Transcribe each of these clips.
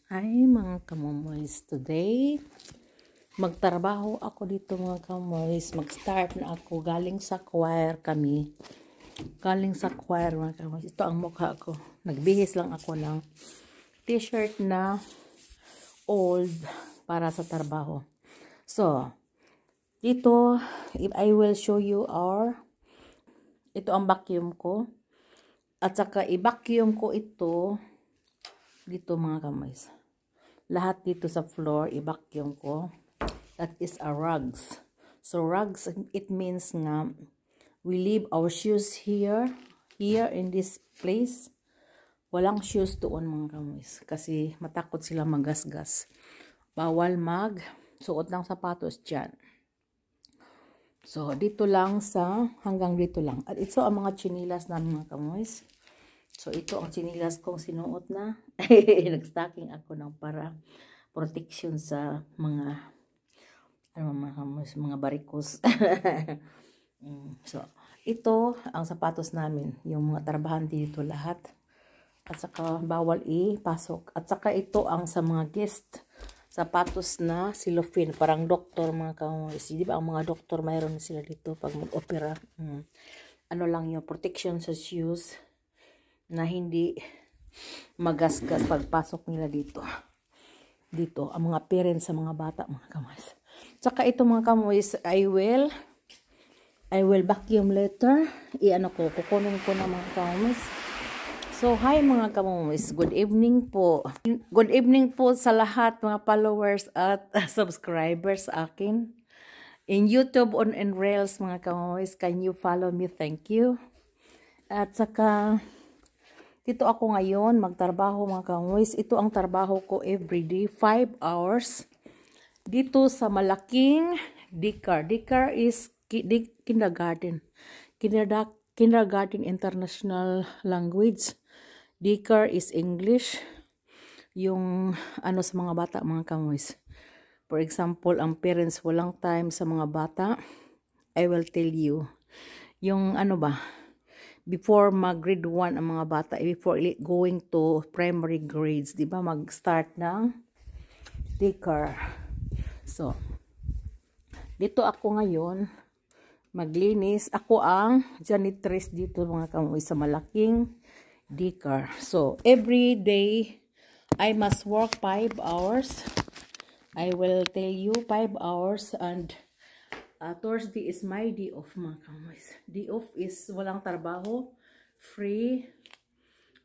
Hi mga kamomoys, today magtrabaho ako dito mga kamomoys. Mag-start na ako, galing sa choir kami. Galing sa choir mga kamomoys. Ito ang mukha ko. Nagbihis lang ako ng t-shirt na old para sa trabaho. So, dito I will show you ito ang vacuum ko. At saka i-vacuum ko ito dito mga kamomoys. Lahat dito sa floor, i-vacuum ko. That is a rugs. So, rugs, it means nga, we leave our shoes here in this place. Walang shoes doon mga kamoys. Kasi matakot sila magasgas. Bawal suot ng sapatos dyan. So, dito lang hanggang dito lang. At ito ang mga chinilas namin mga kamoys. So, ito ang chinilas kong sinuot na. Nag-stocking ako ng para protection sa mga barikos. So, ito ang sapatos namin. Yung mga trabahan dito lahat. At saka bawal ipasok. At saka ito ang sa mga guest. Sapatos na cellophane. Parang doktor mga kamoys. Di ba ang mga doktor mayroon sila dito pag mag-opera. Ano lang yung protection sa shoes na hindi magasgas pagpasok nila dito. Dito, ang mga parents sa mga bata, mga kamoys. Tsaka ito mga kamoys, I will vacuum later. Kukunin ko na mga kamoys. So, hi mga kamoys. Good evening po. Good evening po sa lahat mga followers at subscribers akin. In YouTube and Reels mga kamoys, can you follow me? Thank you. At saka dito ako ngayon magtrabaho mga kamoys. Ito ang trabaho ko everyday, 5 hours. Dito sa malaking daycare. Daycare is kindergarten. Kindergarten international language. Daycare is English. Yung sa mga bata mga kamoys. For example, ang parents walang time sa mga bata. I will tell you. Yung before mag-grade 1 ang mga bata, before going to primary grades, di ba, mag-start ng daycare. So, dito ako ngayon, maglinis. Ako ang janitress dito mga kamoy sa malaking daycare. So, every day, I must work 5 hours. I will tell you 5 hours and Thursday is my day off mga kamoys. Day off is walang trabaho, free.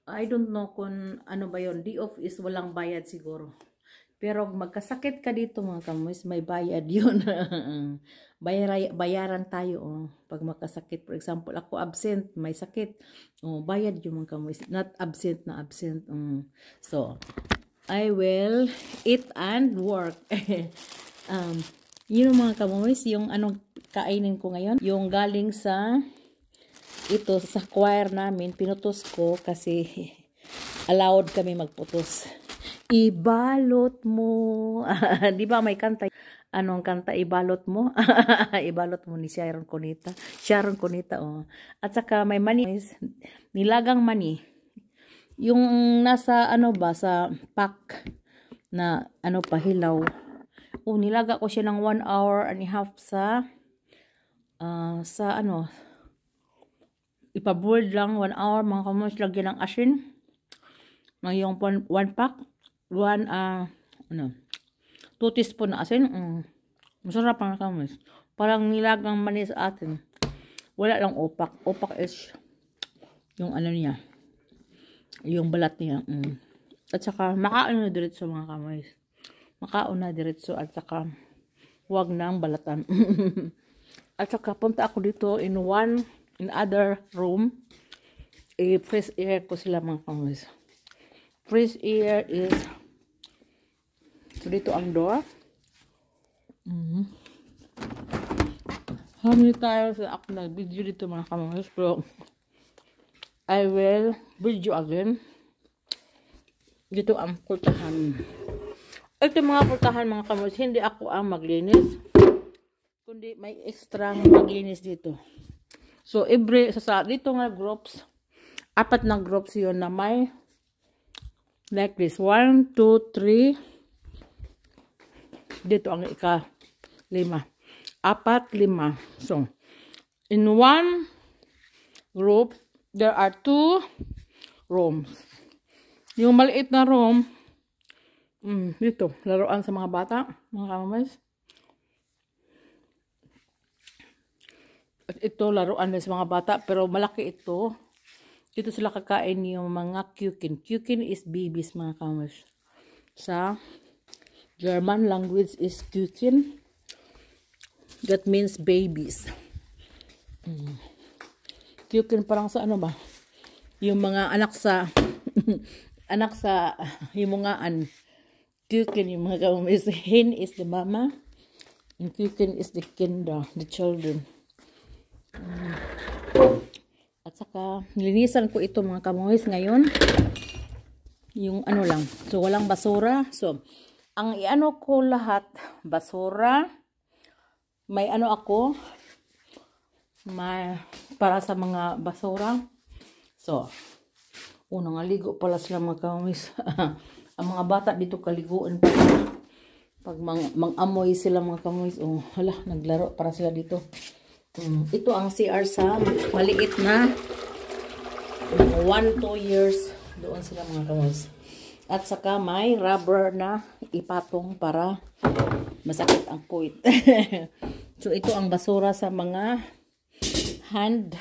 I don't know kung ano ba yun. Day off is walang bayad siguro. Pero magkasakit ka dito mga kamoys, may bayad yun. Bayaran tayo pag magkasakit. For example, ako absent, may sakit. Bayad yung mga kamoys. Not absent na absent. So, I will eat and work. Yun mga kamoys, yung kainin ko ngayon, yung galing sa choir namin, pinutos ko kasi allowed kami magputos. Ibalot mo. Di ba may kanta? Anong kanta? Ibalot mo? Ibalot mo ni Sharon Cuneta. Sharon Cuneta, At saka may mani, nilagang mani. Yung nasa sa pack na pahilaw. Nilaga ko siya ng 1 hour and a half sa ipaboiled lang 1 hour mga kamoys, lagyan ng asin. Yung 1 pack, 2 teaspoon na asin. Masarap mga kamoys. Parang nilagang mani sa atin. Wala lang opak. Opak is yung niya. Yung balat niya. At saka makain na diretso mga kamoys. Makauna diretso at saka huwag nang balatan. At saka punta ako dito in other room. Fresh air ko sila mga kamoys. Fresh air is so dito ang door. Hamili tayo sa ako nag-video dito mga kamoys. Pero I will video again. Dito ang pultahan. Ito mga pultahan mga kamoys, hindi ako ang maglinis. Kundi may extra maglinis dito. So, dito nga groups, 4 na groups yun na may Like this. 1, 2, 3. Dito ang ika-5. 4, 5. So, in one group, there are 2 rooms. Yung maliit na room, dito, laruan sa mga bata, mga kamamis. At ito, laruan din sa mga bata, pero malaki ito. Dito sila kakain yung mga Kuchen. Kuchen is babies, mga kamamis. Sa German language is Kuchen. That means babies. Kuchen parang sa ano ba? Yung mga anak sa anak sa himungaan. Kuchen yung mga kamamis. Hen is the mama. And Kuchen is the kinder, the children. At saka, nilinisan ko ito mga kamoys ngayon. Yung ano lang. So, walang basura. So, ang iano ko lahat, basura. May ano ako, may para sa mga basura. So, unang aligo pala sila mga kamoys. Ang mga bata dito kaliguan pa. Pag mang-amoy sila mga kamoys. Oh, hala, naglaro para sila dito. Ito ang CR sa maliit na 1-2 years doon sila mga kamoys. At saka may rubber na ipatong para masakit ang puwit. So ito ang basura sa mga hand,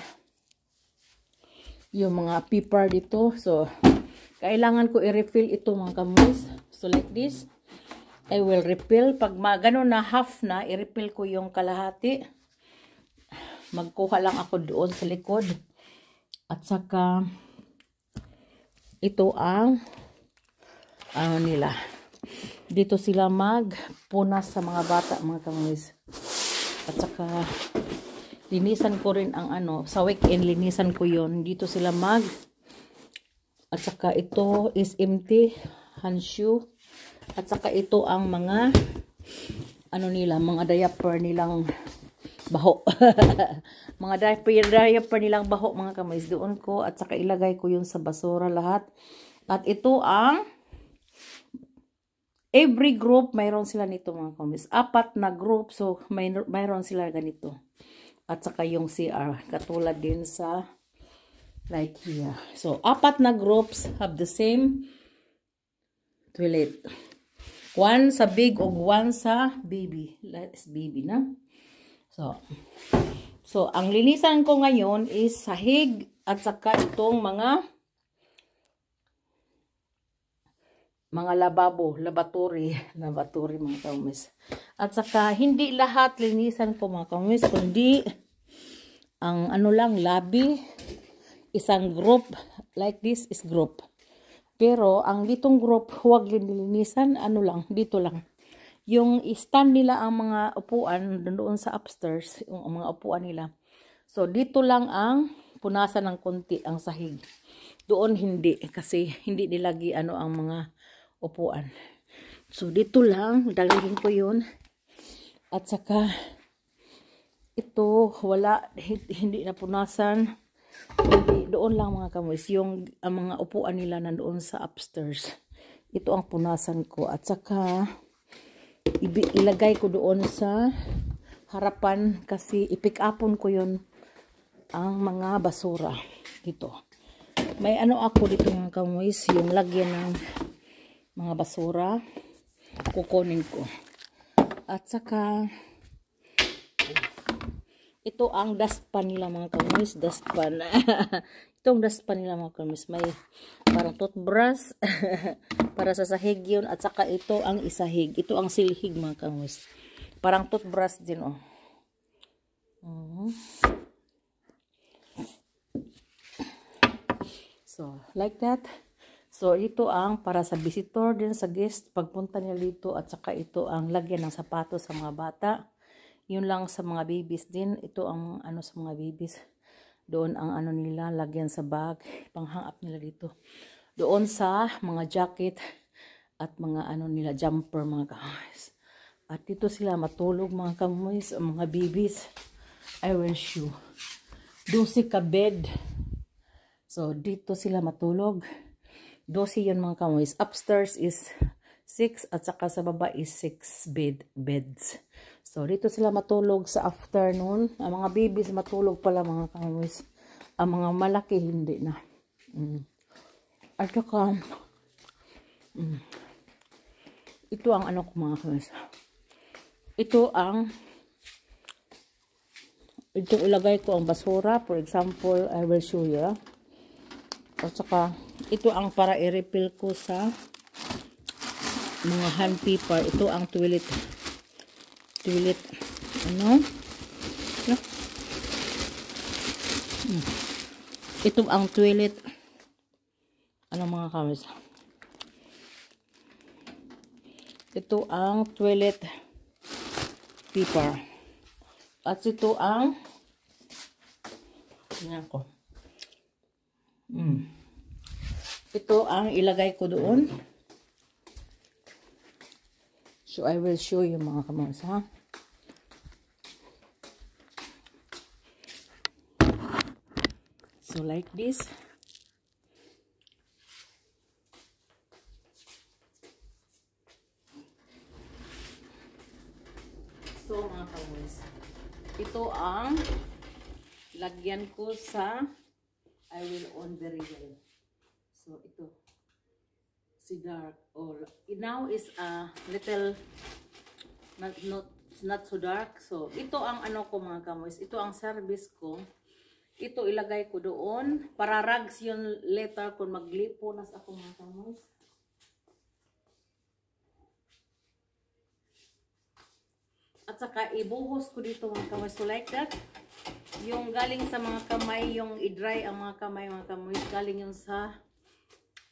yung mga paper dito. So kailangan ko i-refill ito mga kamoys. So like this, I will refill. Pag gano'n na half na, i-refill ko yung kalahati. Magkuha lang ako doon sa likod. At saka, ito ang, ano nila. Dito sila magpunas sa mga bata, mga kamoys. At saka, linisan ko rin ang ano, sa weekend, linisan ko yon. Dito sila at saka ito is empty, handshoe. At saka ito ang mga, ano nila, mga diaper nilang baho. Mga diaper nilang baho mga kamoys. Doon ko at saka ilagay ko yun sa basura lahat. At ito ang every group mayroon sila nito mga kamoys. 4 na group, so mayroon sila ganito. At saka yung CR katulad din sa like here. So 4 na groups have the same toilet. 1 sa big o 1 sa baby. Let's baby na. So, ang linisan ko ngayon is sahig at saka itong mga laboratory mga kamis. At saka hindi lahat linisan ko mga kamis, kundi ang ano lang, lobby, isang group, like this is group. Pero ang ditong group, huwag linisan, ano lang, dito lang. Yung stand nila ang mga upuan doon sa upstairs, yung mga upuan nila. So, dito lang ang punasan ng konti ang sahig. Doon hindi, kasi hindi nilagi ano ang mga upuan. So, dito lang, dalhin ko yun. At saka, ito, wala, hindi na punasan. Hindi, doon lang mga kamoys, yung ang mga upuan nila nandoon sa upstairs. Ito ang punasan ko. At saka, ilagay ko doon sa harapan kasi i-pick upon ko yun ang mga basura dito. May ano ako dito mga kamoys, yung lagyan ng mga basura kukunin ko. At saka ito ang dustpan nila mga kamoys, dustpan. Itong dustpan nila mga kamoys, may parang toothbrush para sa sahig yun. At saka ito ang isahig. Ito ang silhig mga kamoys. Parang toothbrush din oh. So, like that. So, ito ang para sa visitor din sa guest pagpunta niya dito. At saka ito ang lagyan ng sapatos sa mga bata. Yun lang sa mga babies din. Ito ang ano sa mga babies. Doon ang ano nila, lagyan sa bag. Pang-hang up nila dito. Doon sa mga jacket at mga ano nila, jumper mga kamoys. At dito sila matulog mga kamoys, mga babies. I will show. Doon si ka bed. So, dito sila matulog. 12 yun mga kamoys. Upstairs is 6 at saka sa baba is 6 beds. So, dito sila matulog sa afternoon. Ang mga babies matulog pala mga kamoys. Ang mga malaki hindi na. At saka, ito ang ano ko mga kamoys. Ito ilagay ko ang basura. For example, I will show you. At saka, ito ang para i-refill ko sa mga hand paper. Ito ang toilet, ano? Ito ang toilet, ano mga kamis? Ito ang toilet paper. At ito ang, tingnan ko. Ito ang ilagay ko doon. So, I will show you mga kamoys, ha? So, like this. So, mga kamoys, ito ang lagyan ko sa I will on very well. So, ito. Si dark. Or, now is a little, not so dark. So, ito ang ano ko mga kamoys. Ito ang service ko. Ito ilagay ko doon. Para rags yun later kung maglipunas ako mga kamoys. At saka ibuhos ko dito mga kamoys. So, like that. Yung galing sa mga kamay, yung i-dry ang mga kamay, mga kamoy, galing yung sa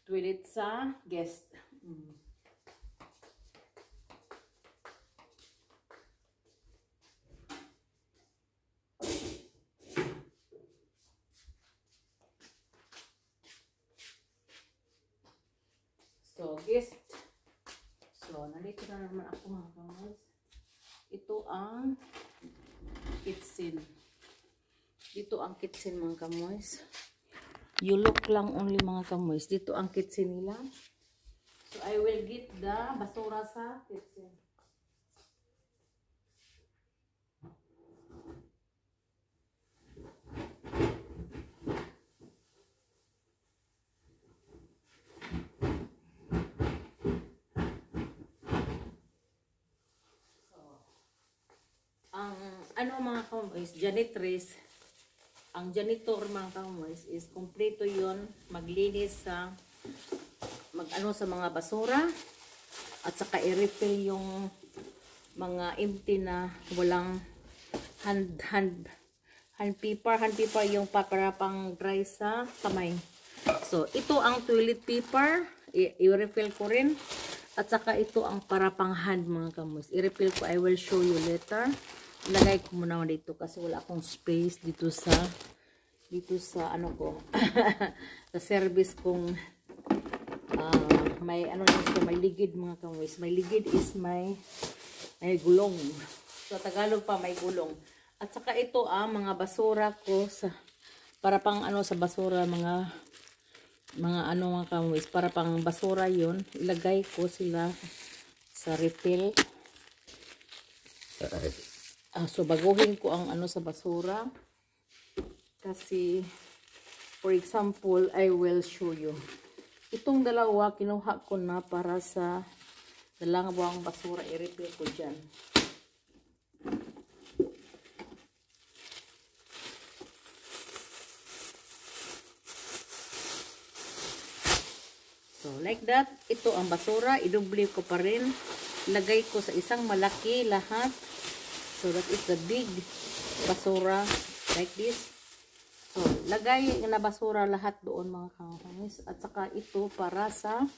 toilet sa guest. So, guest. So, nandito na naman ako mga kamoy. Ito ang kitchen. Dito ang kitchen mga kamoys. You look lang only mga kamoys. Dito ang kitchen nila. So I will get the basura sa kitchen. So, ang ano mga kamoys, janitress. Ang janitor mga kamoys is kompleto yon, maglinis sa mag-ano sa mga basura at saka i-refill yung mga empty na walang hand paper yung para pang dry sa kamay. So ito ang toilet paper, i-refill ko rin at saka ito ang para pang hand mga kamoys. I-refill ko, I will show you later. Lagay ko muna dito kasi wala akong space dito sa ano ko sa service kong may ano dito, may ligid mga kamoys. May ligid is may gulong. So Tagalog pa may gulong. At saka ito mga basura ko sa para pang ano sa basura mga ano mga kamoys, para pang basura 'yun. Ilagay ko sila sa refill. So baguhin ko ang ano sa basura kasi for example I will show you. Itong dalawa kinuha ko na para sa dalawang basura, i-refill ko dyan. So like that, ito ang basura, i-double ko pa rin. Lagay ko sa isang malaki lahat. So that is the big basura like this. So lagay na basura lahat doon mga kamoys. At saka ito para sa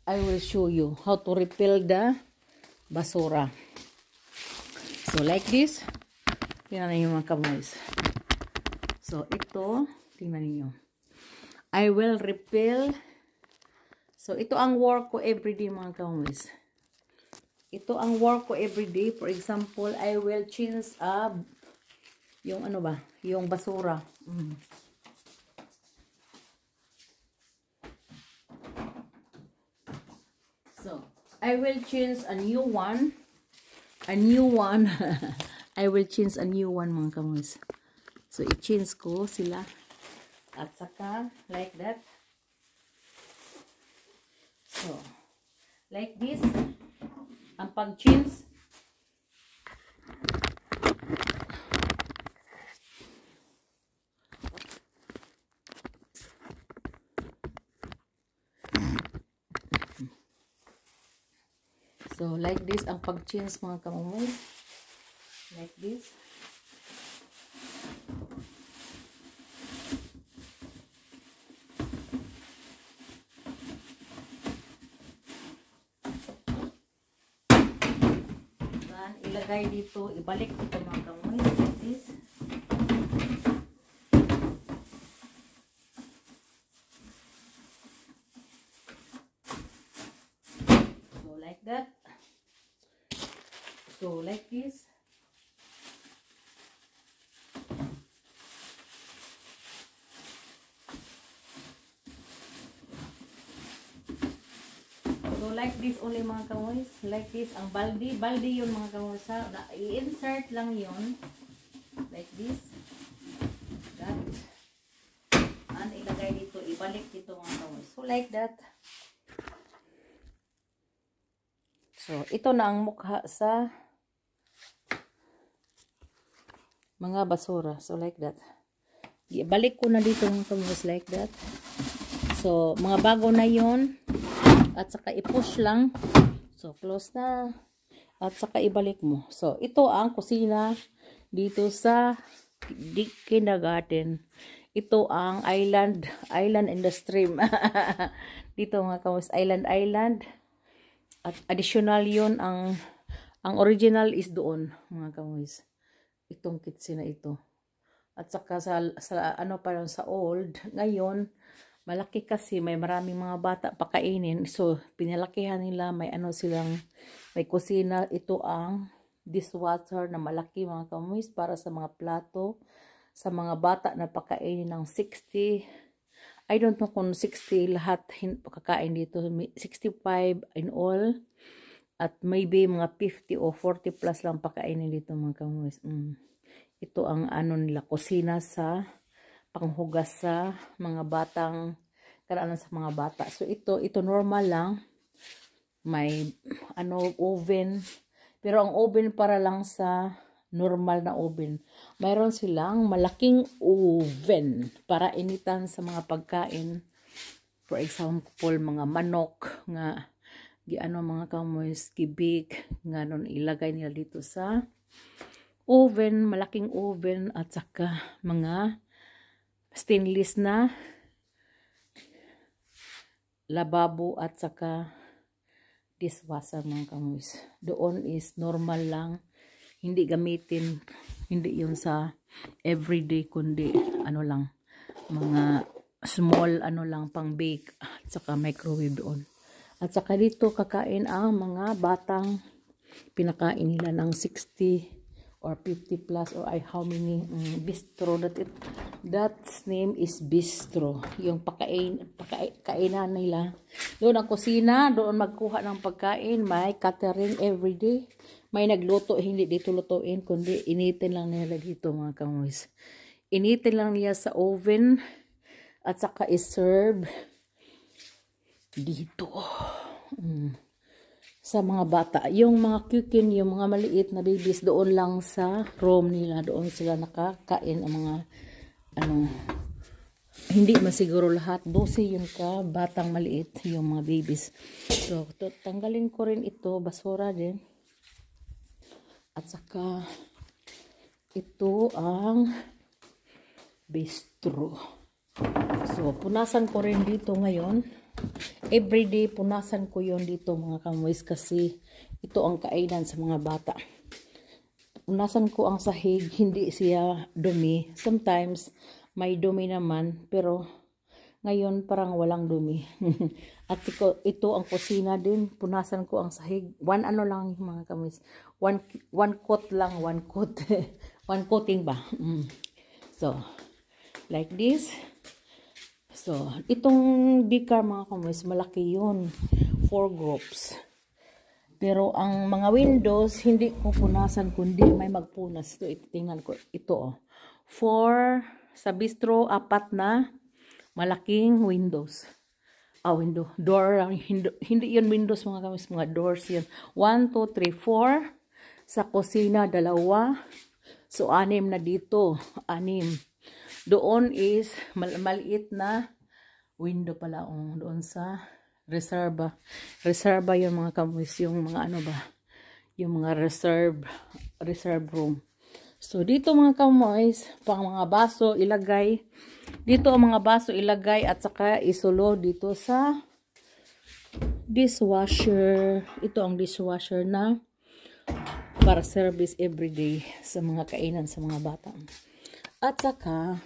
I will show you how to refill the basura. So like this. Tingnan niyo mga kamoys. So ito, tingnan niyo. I will refill. So ito ang work ko everyday mga kamoys. Ito ang work ko everyday. For example, I will change up yung ano ba? Yung basura. So, I will choose a new one. A new one. I will change a new one, mga kamoys. So, i-change ko sila. At saka, like that. So, like this. Ang pag-change. So, like this ang pag-change, mga kamoys. Like this. Dan, ilagay dito, ibalik dito, mga kamoys. Like this. So, like that. So, like this. So, like this only, mga kamoys. Like this, ang baldi. Baldi yun, mga kamoys. I-insert lang yun. Like this. That. And ilagay dito. Ibalik dito, mga kamoys. So, like that. So, ito na ang mukha sa mga basura. So, like that. Balik ko na dito mga kamoys, like that. So, mga bago na yon. At saka i-push lang. So, close na. At saka ibalik mo. So, ito ang kusina dito sa kindergarten. Ito ang island in the stream. Dito mga kamoys, island. At additional yon ang original is doon, mga kamoys. Itong kitchen na ito. At saka sa ano pa yun, sa old, ngayon, malaki kasi, may maraming mga bata pakainin. So, pinalakihan nila, may ano silang, may kusina. Ito ang dishwasher na malaki, mga kamoys, para sa mga plato, sa mga bata na pakainin ng 60. I don't know kung 60 lahat kakain dito. 65 in all. At maybe mga 50 o 40 plus lang pakainin dito, mga kamoys. Ito ang ano nila, kusina sa panghugas sa mga batang, karaanan sa mga bata. So ito normal lang. May ano, oven. Pero ang oven para lang sa normal na oven. Mayroon silang malaking oven para initan sa mga pagkain. For example, mga manok nga giano, mga kamoys, gibig nga nun ilagay nila dito sa oven, malaking oven. At saka mga stainless na lababo at saka dishwasher, mga kamoys. Doon is normal lang, hindi gamitin, hindi yun sa everyday, kundi ano lang, mga small ano lang pang bake. At saka microwave doon. At saka dito kakain ang mga batang pinakain nila ng 60 or 50 plus or how many bistro. That's name is bistro. Yung kainan nila. Doon ang kusina, doon magkuha ng pagkain, may catering everyday. May nagluto, hindi dito lutuin, kundi initin lang nila dito, mga kamoys. Initin lang niya sa oven at saka is-serve dito. Sa mga bata, yung mga kukin, yung mga maliit na babies, doon lang sa room nila, doon sila nakakain ang mga ano, hindi masiguro lahat, 12 yun ka batang maliit, yung mga babies. So tanggalin ko rin ito, basura din. At saka ito ang bistro. So punasan ko rin dito ngayon. Everyday punasan ko yon dito, mga kamoys, kasi ito ang kainan sa mga bata. Punasan ko ang sahig, hindi siya dumi. Sometimes may dumi naman, pero ngayon parang walang dumi. At ito ang kusina din, punasan ko ang sahig. One ano lang, mga kamoys, one coat lang, one coat. One coating ba. So like this. So, itong decor, mga kamoys, malaki yun. 4 groups. Pero ang mga windows, hindi ko punasan kundi may magpunas. Ito, tingnan ko. Ito, 4 sa bistro, 4 na malaking windows. Window. Door. Hindi yun windows mga kamis. Mga doors yun. 1, 2, 3, 4. Sa kusina, 2. So, 6 na dito. 6. Doon is maliit na window pala. Doon sa reserva. Reserva yung mga kamis, yung mga ano ba, yung mga reserve room. So, dito mga kamis, pang mga baso ilagay. Dito ang mga baso ilagay at saka isulo dito sa dishwasher. Ito ang dishwasher na para service everyday sa mga kainan sa mga bata. At saka,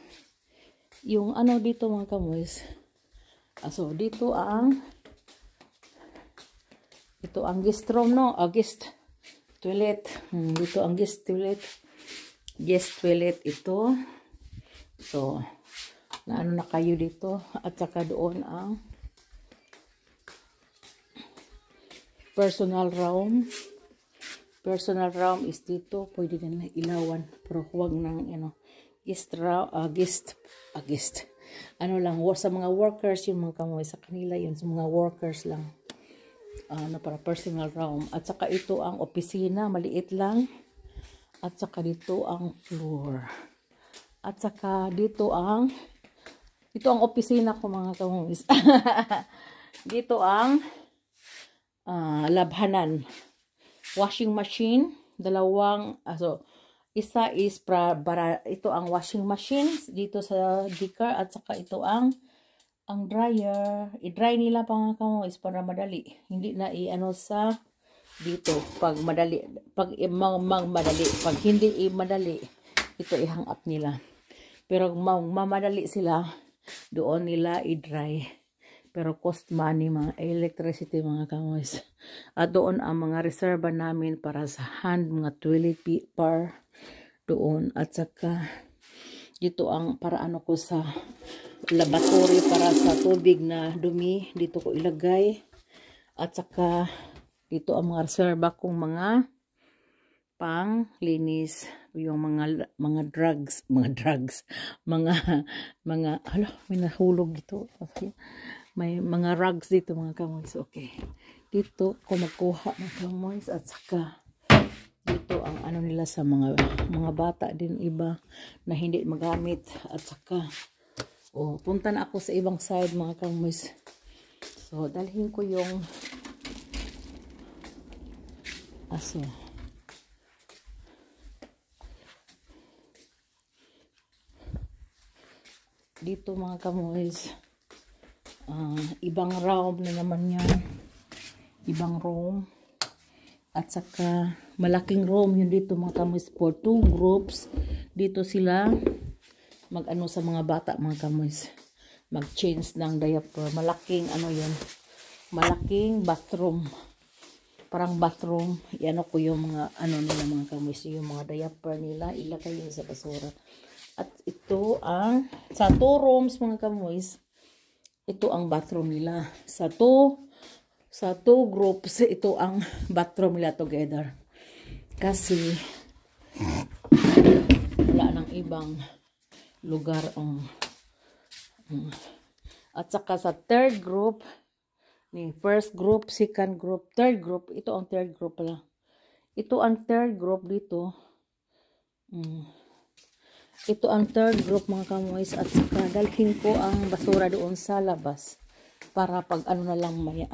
yung ano dito mga kamis, so, dito ang ito ang guest room, no? Guest toilet. Dito ang guest toilet. Guest toilet ito. So, naano na kayo dito. At saka doon ang personal room. Personal room is dito. Pwede din na ilawan. Pero huwag ng, guest. Ano lang, sa mga workers, yung mga kamoy sa kanila, yun sa mga workers lang. Para personal room. At saka ito ang opisina, maliit lang. At saka dito ang floor. At saka dito ang opisina ko mga kamumis. Dito ang labhanan. Washing machine, 2. Isa is para ito ang washing machine dito sa Dicar. At saka ito ang dryer. I-dry nila mga kamumis para madali. Hindi na i-ano sa dito pag madali. Pag madali. Pag hindi madali, ito i-hang up nila. Pero mamadali sila, doon nila i-dry. Pero cost money mga electricity mga kamumis. At doon ang mga reserva namin para sa hand, mga toilet paper doon. At saka dito ang para ano ko sa laboratory para sa tubig na dumi. Dito ko ilagay. At saka dito ang mga reserva kong mga panglinis. Yung mga drugs. Hala, may nahulog dito. May mga rugs dito mga kamoys. Okay. Dito ko magkuha mga kamoys. At saka dito ang ano nila sa mga bata din iba na hindi magamit. At saka punta na ako sa ibang side mga kamoys. So dalhin ko yung aso. Dito mga kamoys, ibang room na naman yan. Ibang room. At saka malaking room yun dito mga kamoys for 2 groups. Dito sila mag-ano sa mga bata mga kamoys. Mag-change ng diaper. Malaking ano yun. Malaking bathroom. Parang bathroom. Iano ko yung mga ano nila mga kamoys. Yung mga diaper nila. Ilagay yun sa basura. At ito ang sa 2 rooms mga kamoys. Ito ang bathroom nila. Sa 2 groups, ito ang bathroom nila together. Kasi wala nang ibang lugar. At saka sa 3rd group, first group, second group, 3rd group, ito ang 3rd group pala. Ito ang 3rd group dito. Ito ang 3rd group mga kamoys. At saka dalhin ko ang basura doon sa labas. Para pag ano na lang maya.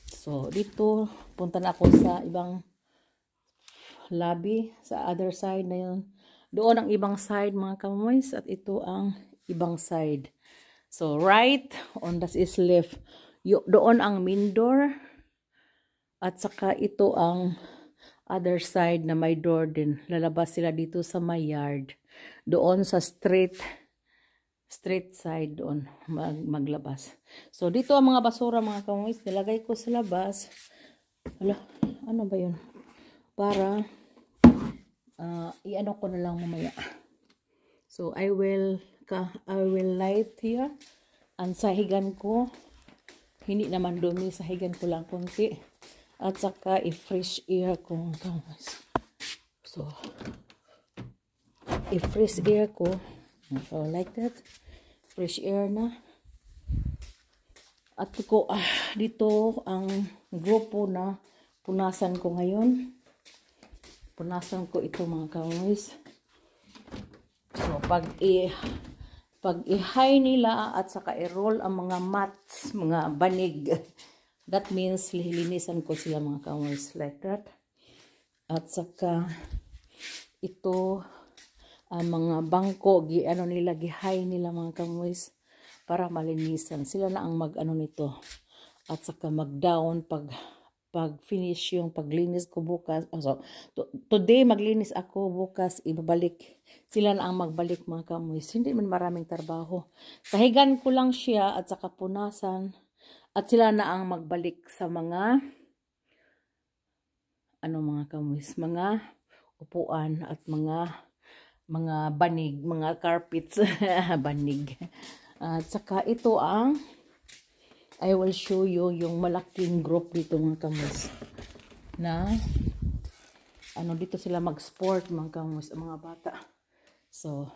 So, dito, punta na ako sa ibang lobby. Sa other side na yun. Doon ang ibang side mga kamoys. At ito ang ibang side. So, right on that is left. Doon ang main door. At saka ito ang other side na may door din. Lalabas sila dito sa my yard. Doon sa street side doon maglabas. So dito ang mga basura mga kamoys, nilagay ko sa labas. Hala, ano ba 'yun? Para i-ano ko na lang mamaya. So I will light here. Ang sahigan ko Hindi naman dumi, sahigan ko lang konti. At saka i-fresh air ko mga kamoys. So, i-fresh air ko. So, like that. Fresh air na. At ko, dito ang grupo na punasan ko ngayon. Punasan ko ito mga kamoys. So, pag i-high nila at saka i-roll ang mga mats, mga banig. That means lilinisan ko sila mga kamoys like that. At saka ito ang mga bangko, ano nila, gi-high nila mga kamoys para malinisan. Sila na ang mag-ano nito. At saka mag-down pag finish yung paglinis ko bukas. So, today maglinis ako, bukas ibabalik. Sila na ang magbalik mga kamoys. Hindi man maraming trabaho. Sahigan ko lang siya at saka punasan. At sila na ang magbalik sa mga mga kamoys, mga upuan at mga banig, mga carpets, banig. At saka ito ang I will show you yung malaking group dito mga kamoys. Na dito sila mag-sport mga kamoys, mga bata. So,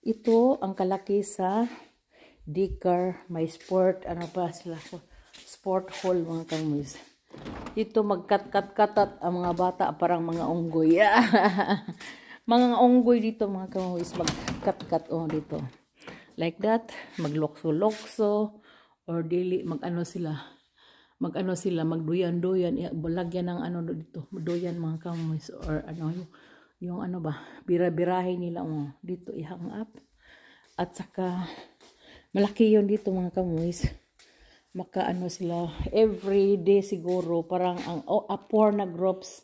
ito ang kalaki sa Daycare, may sport, sila, sport hall mga kamoys. Dito magkat-kat-katat ang mga bata, parang mga unggoy. Mga unggoy dito mga kamoys, magkat-kat dito. Like that, maglokso-lokso, or dili, magduyan-duyan, balagyan ng dito, duyan mga kamoys, or yung bira-birahin nila dito i-hang up. At saka malaki yon dito mga kamoys. Sila every day siguro, parang ang apor na groups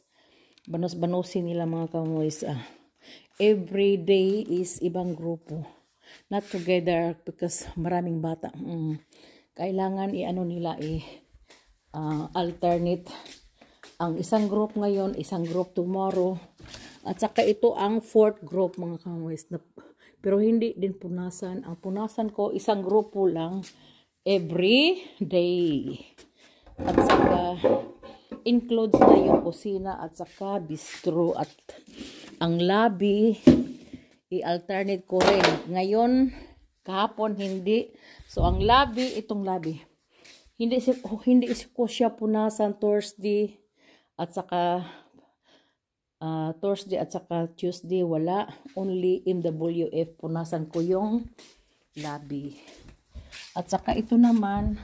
banos-banosin nila mga kamoys. Every day is ibang grupo. Not together because maraming bata. Kailangan nila alternate. Ang isang group ngayon, isang group tomorrow. At saka ito ang fourth group mga kamoys. Pero hindi din punasan. Ang punasan ko, isang grupo lang every day. At saka includes na yung kusina at saka bistro. At ang lobby, i-alternate ko rin. Ngayon, kahapon hindi. So ang lobby, itong lobby. Hindi ko siya punasan Thursday at saka Tuesday wala, only MWF punasan ko yung lobby. At saka ito naman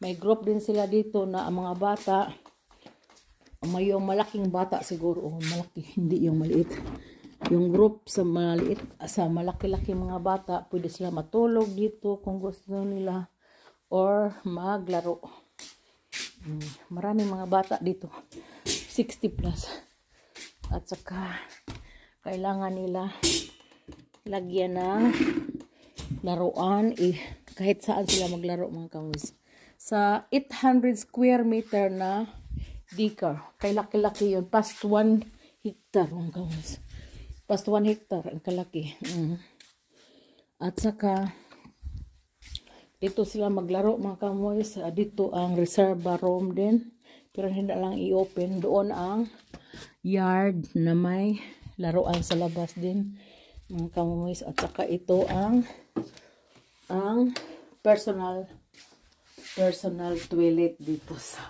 may group din sila dito na ang mga bata, may yung malaking bata siguro, malaki, hindi yung maliit. Yung group sa maliit, sa malaki-laki mga bata, pwede sila matulog dito kung gusto nila or maglaro. Maraming mga bata dito, 60 plus. At saka kailangan nila lagyan ng laruan, kahit saan sila maglaro mga kamoys. Sa 800 square meter na Daycare, kay laki-laki yun, past 1 hectare mga kamoys. Past 1 hectare ang kalaki. At saka dito sila maglaro mga kamoys. Dito ang reserva room din, pero hindi lang i-open. Doon ang yard na may laruan sa labas din mga kamoys. At saka ito ang personal toilet dito. Sa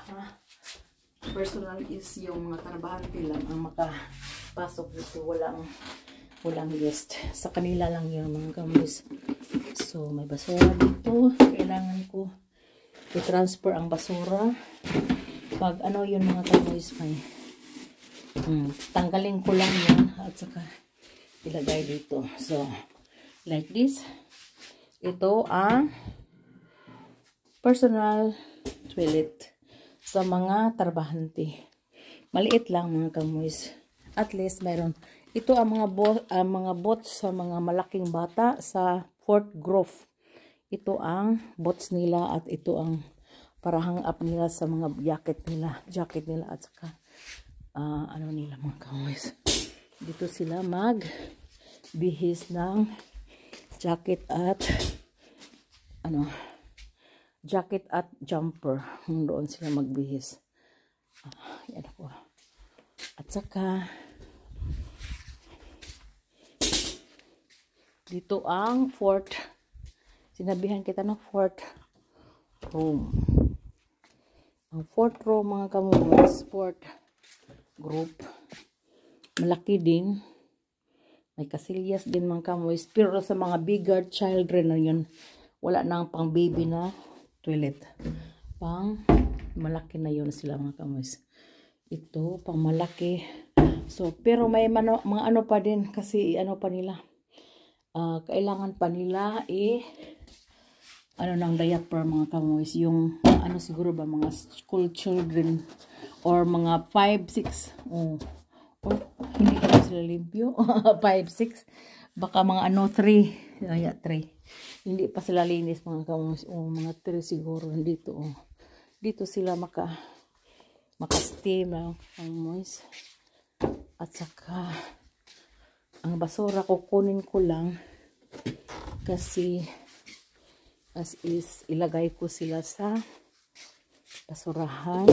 personal is yung mga trabahante lang ang makapasok dito, walang guest, sa kanila lang yung mga kamoys. So may basura dito, kailangan ko i-transfer ang basura pag yun mga kamoys, may tanggalin ko lang yan at saka ilagay dito. So like this, ito ang personal toilet sa mga trabahante. Maliit lang mga kamoys. At least mayroon. Ito ang mga bots sa mga malaking bata sa Fort Grove. Ito ang bots nila at ito ang para hang up nila sa mga jacket nila at saka nila mga kamoys. Dito sila magbihis ng jacket at jacket at jumper. Doon sila magbihis. Yan ako. At saka, dito ang fourth. Sinabihan kita ng fourth room. Ang fourth room, mga kamulis, fourth group. Malaki din. May kasilyas din, mga kamulis. Pero sa mga bigger children na yun, wala nang pang baby na toilet. Pang malaki na yun sila, mga kamulis. Ito, pang malaki. So, pero may mga ano pa din, kasi ano pa nila, kailangan pa nila ano ng diaper, mga kamuis, yung ano siguro ba, mga school children or mga 5, 6 hindi ko sila limpyo 5, 6 baka mga ano 3 hindi pa sila linis, mga kamuis. Mga 3 siguro dito. Dito sila maka-stay, mga kamuis. At saka ang basura kukunin ko lang kasi as is ilagay ko sila sa basurahan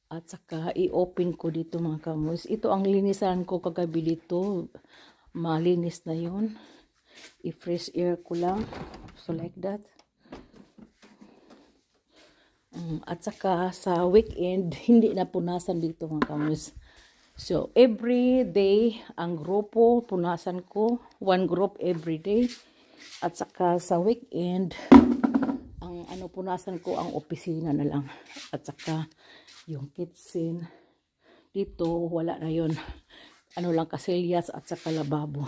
at saka i-open ko dito, mga kamuis. Ito ang linisan ko kagabi dito, malinis na yun. I-fresh air ko lang, so like that. At saka sa weekend hindi na punasan dito, mga kamuis. So every day ang grupo punasan ko, one group every day. At saka sa weekend, ang ano punasan ko ang opisina na lang. At saka yung kitchen, dito wala na yun. Ano lang, kasilyas at saka lababo.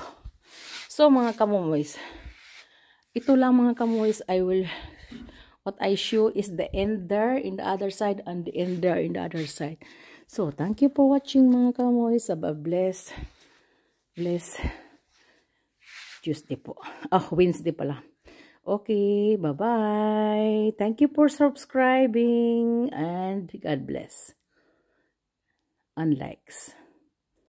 So mga kamumoys, ito lang, mga kamumoys, what I show is the end there in the other side and the end there in the other side. So thank you for watching, mga kamumoys. Have a blessed Tuesday po. Wednesday pala. Okay, bye-bye. Thank you for subscribing and God bless. And likes.